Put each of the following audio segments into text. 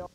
Hey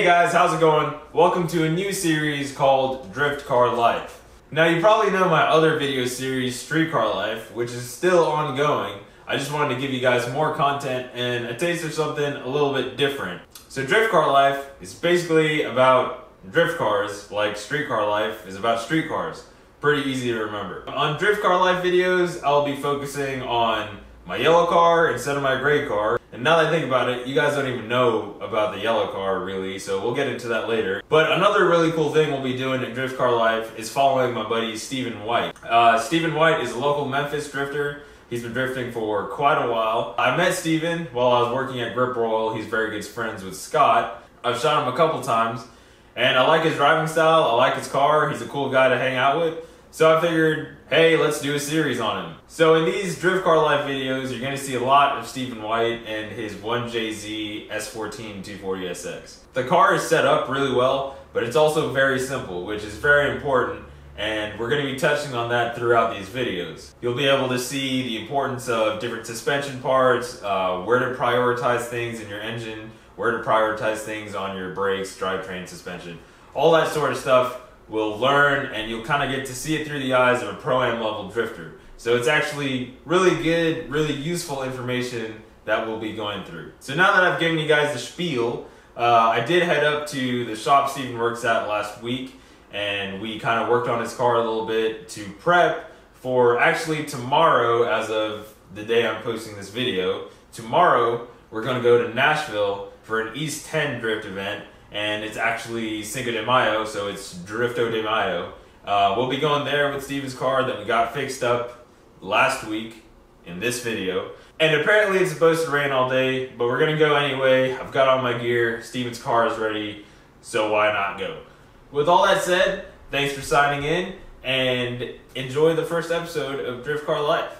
guys, how's it going? Welcome to a new series called Driftcar Life. Now you probably know my other video series, Streetcar Life, which is still ongoing. I just wanted to give you guys more content and a taste of something a little bit different. So Driftcar Life is basically about drift cars, like Streetcar Life is about street cars. Pretty easy to remember. On Driftcar Life videos, I'll be focusing on my yellow car instead of my gray car. And now that I think about it, you guys don't even know about the yellow car really, so we'll get into that later. But another really cool thing we'll be doing at Driftcar Life is following my buddy Stephen White. Stephen White is a local Memphis drifter. He's been drifting for quite a while. I met Stephen while I was working at Grip Royal. He's very good friends with Scott. I've shot him a couple times, and I like his driving style. I like his car. He's a cool guy to hang out with. So I figured, hey, let's do a series on him. So in these Driftcar Life videos, you're gonna see a lot of Stephen White and his 1JZ S14 240SX. The car is set up really well, but it's also very simple, which is very important, and we're gonna be touching on that throughout these videos. You'll be able to see the importance of different suspension parts, where to prioritize things in your engine, where to prioritize things on your brakes, drivetrain, suspension, all that sort of stuff. We'll learn, and you'll kind of get to see it through the eyes of a Pro-Am level drifter. So it's actually really good, really useful information that we'll be going through. So now that I've given you guys the spiel, I did head up to the shop Stephen works at last week, and we kind of worked on his car a little bit to prep for actually tomorrow, as of the day I'm posting this video. Tomorrow, we're gonna go to Nashville for an East 10 drift event. And it's actually Cinco de Mayo, so it's Drifto de Mayo. We'll be going there with Steven's car that we got fixed up last week in this video. And apparently it's supposed to rain all day, but we're gonna go anyway. I've got all my gear, Steven's car is ready, so why not go? With all that said, thanks for signing in, and enjoy the first episode of Driftcar Life.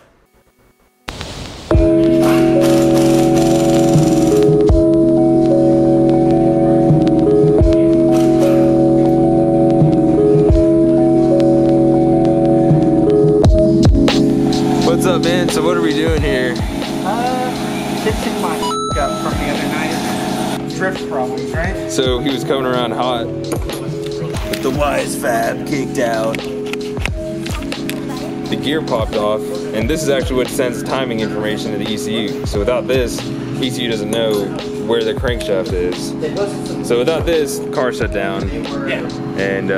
Man, so what are we doing here? Fixing my up from the other night. Drift problems, right? So he was coming around hot with the wise fab kicked out. The gear popped off, and this is actually what sends timing information to the ECU. So without this, ECU doesn't know where the crankshaft is. So without this, the car shut down. Yeah. And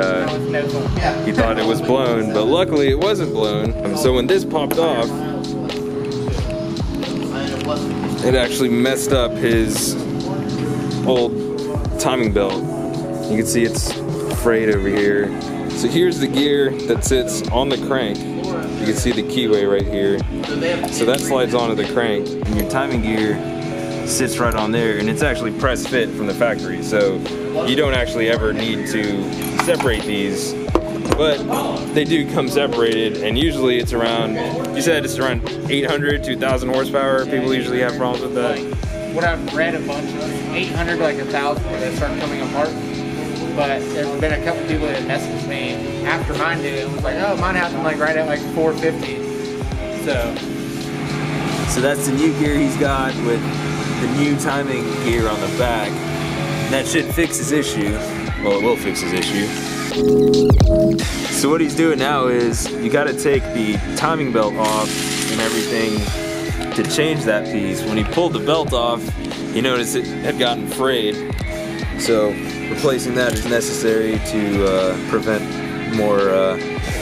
he thought it was blown, but luckily it wasn't blown. So when this popped off, it actually messed up his old timing belt. You can see it's frayed over here. So here's the gear that sits on the crank. You can see the keyway right here. So that slides onto the crank, and your timing gear sits right on there, and it's actually press fit from the factory. So you don't actually ever need to separate these, but they do come separated, and usually it's around, you said it's around 800 to 1,000 horsepower. People usually have problems with that. What I've read a bunch of 800 to like 1,000 where they start coming apart. But there's been a couple people that messaged me after mine did it and was like, oh, mine happened like right at like 450. So that's the new gear he's got with the new timing gear on the back. And that should fix his issue. Well, it will fix his issue. So what he's doing now is you got to take the timing belt off and everything to change that piece. When he pulled the belt off, he noticed it had gotten frayed. So replacing that is necessary to prevent more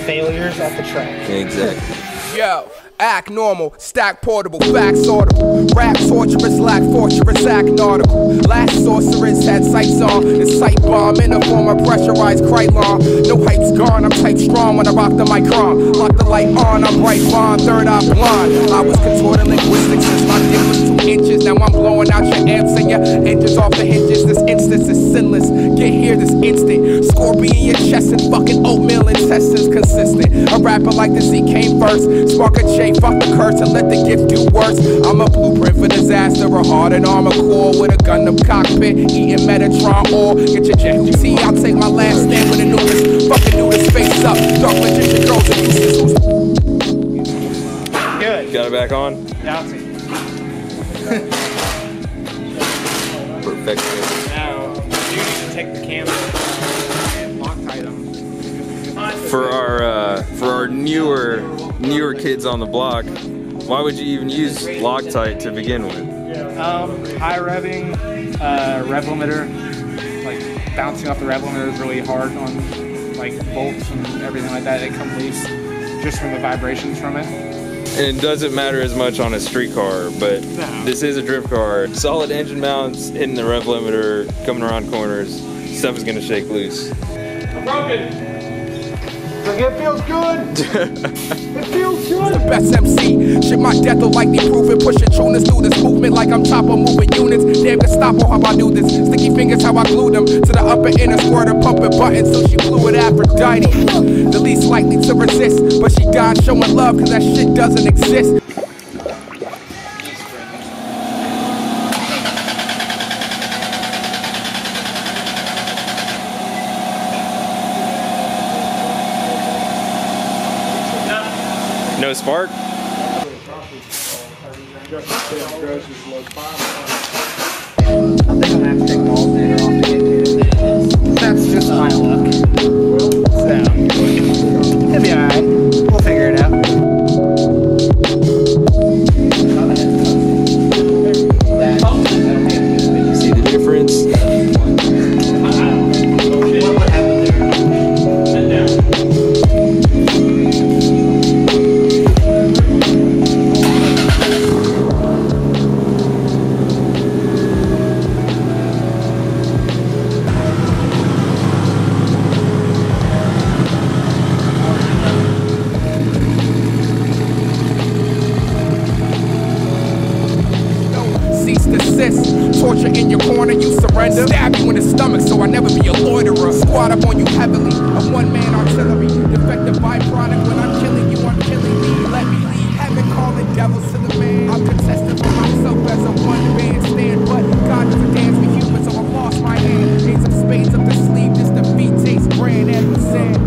failures at the track. Exactly. Yo. Act normal, stack portable, facts audible. Rap torturous, lack fortress, act nautical. Last sorceress had sights on and sight bomb in a form of pressurized Krylon. No heights gone, I'm type strong when I rock the micron. Lock the light on, I'm bright blonde, third eye blonde. I was contorting linguistics since my dick was 2 inches. Now I'm blowing out your amps and your engines off the hinges. This instance is sinless. Get here this instant. Score be in your chest and fucking oatmeal intestines consistent. A rapper like the Z came first. Spark a J, fuck the curse and let the gift do worse. I'm a blueprint for disaster, a heart and armor core with a Gundam cockpit, eating Metatron or get your jet. You see, I'll take my last stand with a nudist. Fucking nudist, face up. Dark magician girls and useless. Good. Got it back on? Now it's Perfect. Now, you need to take the camera and Loctite them. For our newer kids on the block, why would you even use Loctite to begin with? High revving, rev limiter, like bouncing off the rev limiter is really hard on like bolts and everything like that. They come loose just from the vibrations from it. And it doesn't matter as much on a street car, but this is a drift car. Solid engine mounts, hitting the rev limiter, coming around corners, stuff is gonna shake loose. I'm broken. Like, it feels good. It feels good. The best MC, shit my death will likely prove it. Pushing tuners through this movement like I'm chopper moving units. Damn Gestapo, how I do this. Sticky fingers, how I glue them to the upper inner squirter, pumping buttons till she blew it. Aphrodite, the least likely to resist, but she died showing love cause that shit doesn't exist. No spark? I think I'm gonna have to take the alternator off to get to it. That's just my luck. So, it'll be alright. We'll figure it out. You see the difference? Torture in your corner, you surrender. Stab you in the stomach, so I never be a loiterer. Squad up on you heavily, a one-man artillery. Defective byproduct, when I'm killing you, I'm killing me. Let me leave heaven, calling devils to the man. I'm contesting for myself as a one-man stand, but God doesn't dance with humans, so I've lost my hand. Ace of spades up the sleeve, this defeat tastes grand as the sand.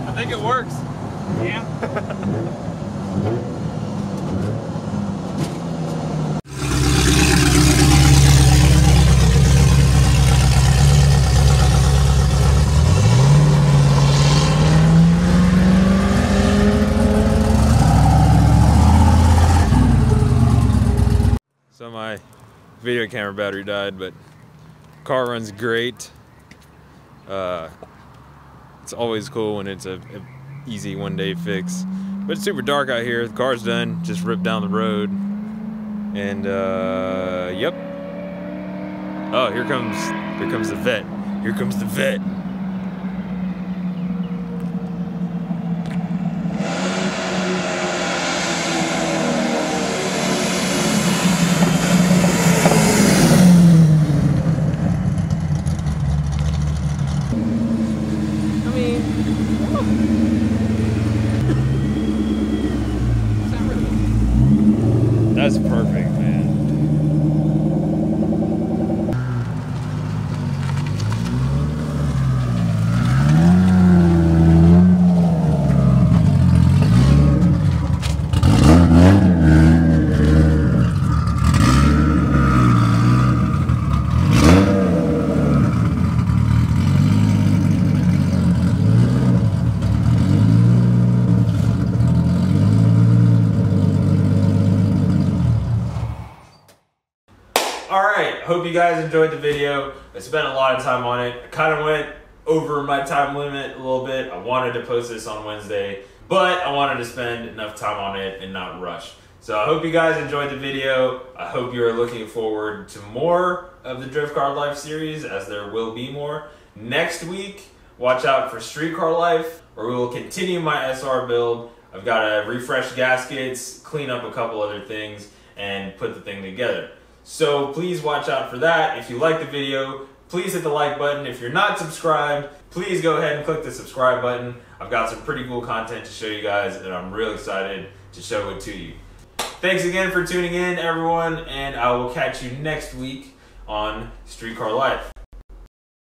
I think it works. Yeah. So my video camera battery died, but car runs great. It's always cool when it's a easy one-day fix. But it's super dark out here. The car's done. Just ripped down the road. And yep. Oh, here comes the vet. Here comes the vet. That's perfect, man. Alright, hope you guys enjoyed the video. I spent a lot of time on it. I kind of went over my time limit a little bit. I wanted to post this on Wednesday, but I wanted to spend enough time on it and not rush. So I hope you guys enjoyed the video. I hope you're looking forward to more of the Driftcar Life series, as there will be more. Next week, watch out for Streetcar Life, where we will continue my SR build. I've got to refresh gaskets, clean up a couple other things, and put the thing together. So please watch out for that. If you like the video, please hit the like button. If you're not subscribed, please go ahead and click the subscribe button. I've got some pretty cool content to show you guys, and I'm real excited to show it to you. Thanks again for tuning in, everyone, and I will catch you next week on Streetcar Life.